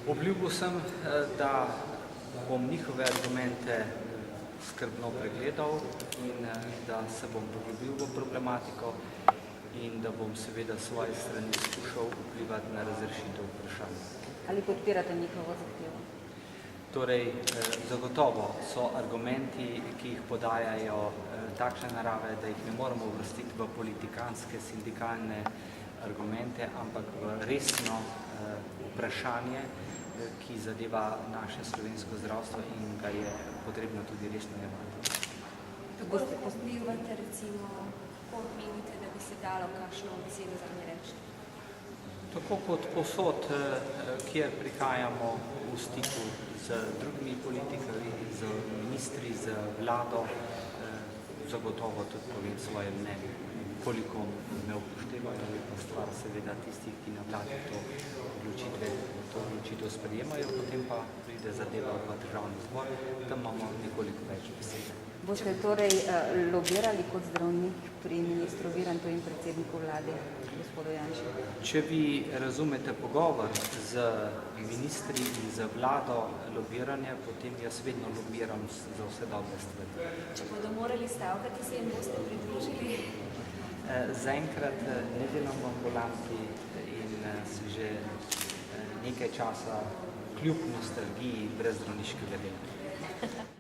Obljubil sem, da bom njihove argumente skrbno pregledal in da se bom poglobil v problematiko in da bom seveda svoje strani skušal vplivati na razrešitev vprašanj. Ali podpirate njihovo zahtevo? Torej, zagotovo so argumenti, ki jih podajajo, takšne narave, da jih ne moremo uvrstiti v politikanske, sindikalne argumente, ampak v resno vprašanje, ki zadeva naše slovensko zdravstvo in ga je potrebno tudi resno jemati. Kako lahko vplivate, recimo, kako menite, da bi se dalo kakšno besedo za nje reči? Tako kot povsod, kjer prihajamo v stiku z drugimi politikami, z ministri, z vlado, zagotovo tudi povem svoje mnenje. Koliko me upoštevajo, je pa stvar seveda tistih, ki na vladi to odločitev sprejemajo, potem pa pride zadeva v državni zbor, tam imamo nekoliko več besede. Boste torej lobirali kot zdravnik pri ministru Virantu in predsedniku vlade, gospodu Janši? Če vi razumete pogovor z ministri in z vlado lobiranja, potem jaz vedno lobiram za vse dobre stvari. Če bodo morali stavkati, se jim boste pridružili? Zaenkrat ne delam v ambulanti in si že nekaj časa kljub nostalgiji brez zdravniškega dela.